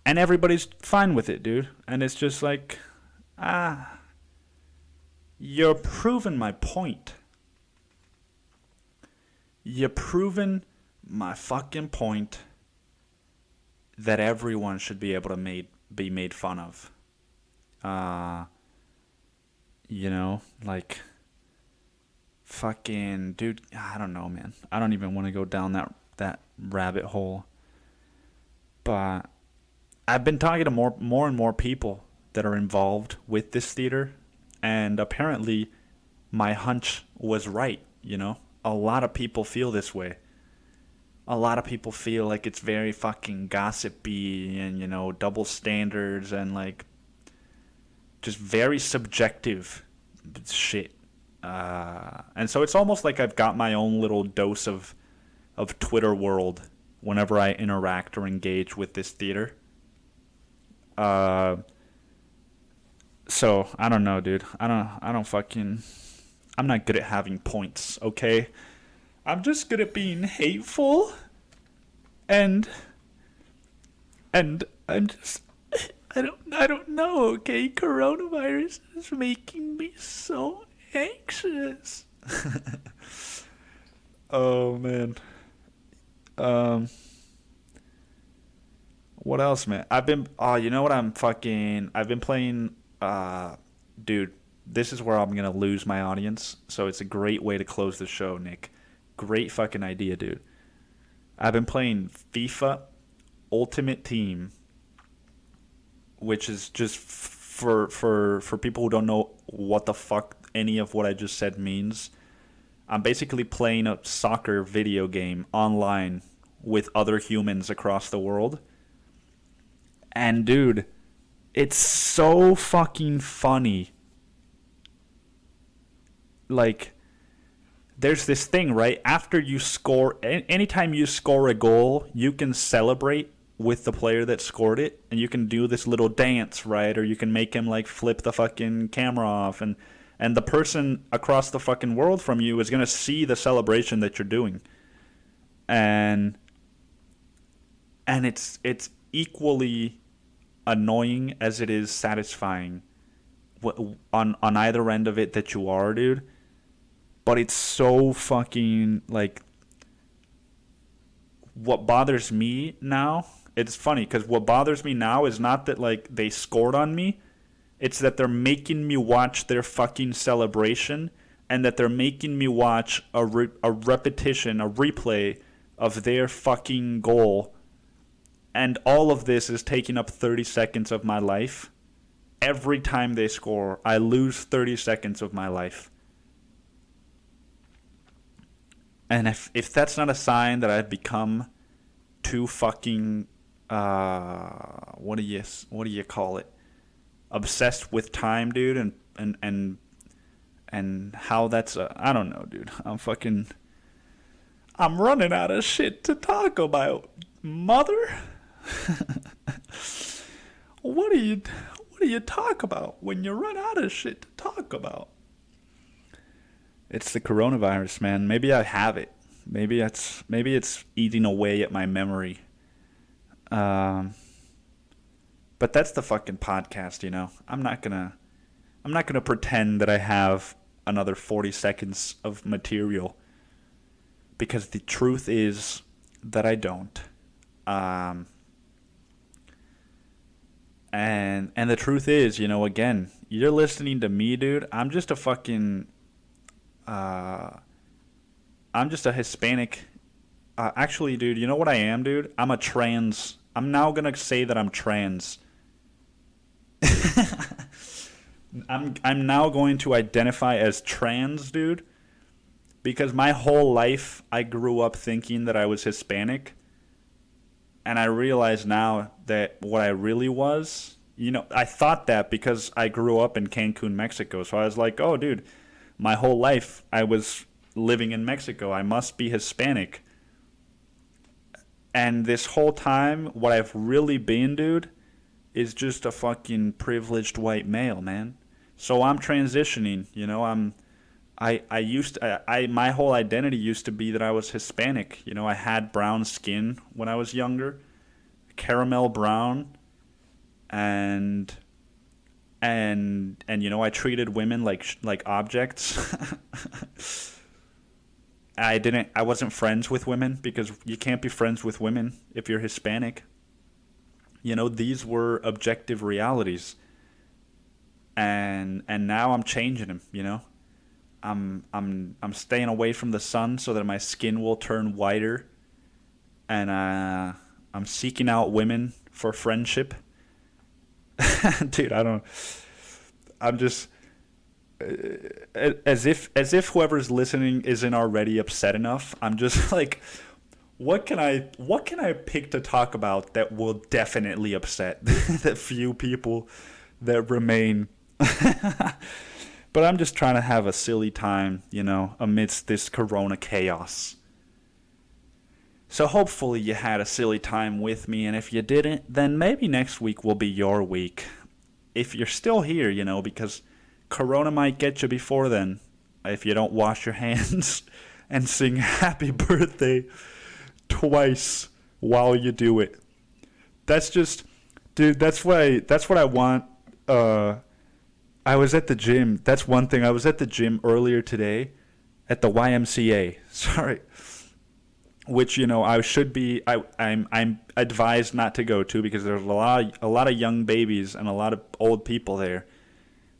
Speaker 1: And everybody's fine with it, dude. And it's just like, you're proving my point. You're proving my fucking point that everyone should be able to be made fun of. Like, fucking, dude, I don't know, man. I don't even want to go down that rabbit hole. But I've been talking to more and more people that are involved with this theater, and apparently my hunch was right, A lot of people feel this way. A lot of people feel like it's very fucking gossipy and, double standards and, like, just very subjective shit. And so it's almost like I've got my own little dose of Twitter world whenever I interact or engage with this theater. So I don't know, dude. I'm not good at having points, okay? I'm just good at being hateful, and I'm just, I don't know, okay? Coronavirus is making me so anxious. Oh, man. What else, man? I've been playing, dude, this is where I'm going to lose my audience, so it's a great way to close the show, Nick. Great fucking idea, dude. I've been playing FIFA Ultimate Team, which is just for people who don't know what the fuck any of what I just said means. I'm basically playing a soccer video game online with other humans across the world. And dude, it's so fucking funny. Like, there's this thing, right? After you score, anytime you score a goal, you can celebrate with the player that scored it, and you can do this little dance, right? Or you can make him, like, flip the fucking camera off, and the person across the fucking world from you is going to see the celebration that you're doing. And it's equally annoying as it is satisfying on either end of it that you are, dude. But it's so fucking, like, what bothers me now, it's funny, because what bothers me now is not that, like, they scored on me. It's that they're making me watch their fucking celebration, and that they're making me watch a repetition, a replay of their fucking goal. And all of this is taking up 30 seconds of my life. Every time they score, I lose 30 seconds of my life. And if that's not a sign that I've become too fucking, what do you call it? Obsessed with time, dude, and how that's I don't know, dude. I'm running out of shit to talk about, mother. What do you talk about when you run out of shit to talk about? It's the coronavirus, man. Maybe I have it. Maybe it's eating away at my memory. But that's the fucking podcast, I'm not gonna pretend that I have another 40 seconds of material, because the truth is that I don't. And the truth is, again, you're listening to me, dude. I'm just a fucking I'm just a Hispanic. Actually, dude, you know what I am, dude? I'm now gonna say that I'm trans. I'm now going to identify as trans, dude. Because my whole life, I grew up thinking that I was Hispanic. And I realize now that what I really was, I thought that because I grew up in Cancun, Mexico. So I was like, oh, dude, my whole life I was living in Mexico. I must be Hispanic. And this whole time, what I've really been, dude, is just a fucking privileged white male, man. So I'm transitioning, my whole identity used to be that I was Hispanic. I had brown skin when I was younger, caramel brown, and I treated women like objects. I wasn't friends with women because you can't be friends with women if you're Hispanic. These were objective realities. And now I'm changing them, I'm staying away from the sun so that my skin will turn whiter, and I'm seeking out women for friendship. Dude, I'm just as if whoever's listening isn't already upset enough. I'm just like, what can I pick to talk about that will definitely upset the few people that remain. But I'm just trying to have a silly time, amidst this corona chaos. So hopefully you had a silly time with me, and if you didn't, then maybe next week will be your week. If you're still here, because corona might get you before then, if you don't wash your hands and sing happy birthday twice while you do it. That's just, dude, that's what I want. I was at the gym. That's one thing. I was at the gym earlier today at the YMCA. Sorry. Which, I should be, I'm advised not to go to because there's a lot of young babies and a lot of old people there,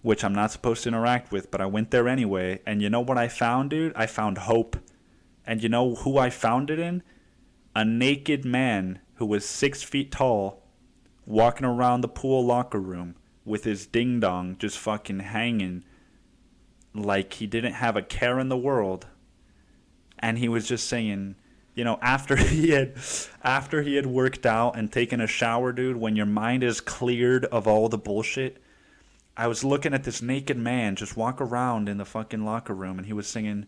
Speaker 1: which I'm not supposed to interact with, but I went there anyway. And you know what I found, dude? I found hope. And you know who I found it in? A naked man who was 6 feet tall walking around the pool locker room with his ding-dong just fucking hanging like he didn't have a care in the world. And he was just saying, after he had worked out and taken a shower, dude, when your mind is cleared of all the bullshit, I was looking at this naked man just walk around in the fucking locker room, and he was singing,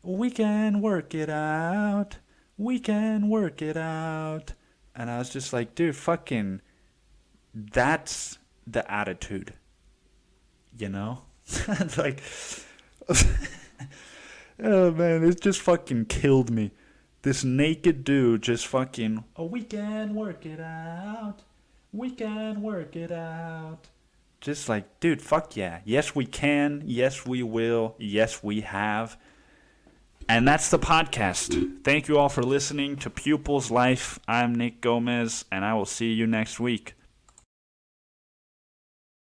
Speaker 1: "We can work it out, we can work it out." And I was just like, dude, fucking, that's the attitude, It's like, oh man, it just fucking killed me. This naked dude just fucking, "Oh, we can work it out, we can work it out." Just like, dude, fuck yeah. Yes, we can. Yes, we will. Yes, we have. And that's the podcast. Thank you all for listening to Pupil's Life. I'm Nick Gomez, and I will see you next week.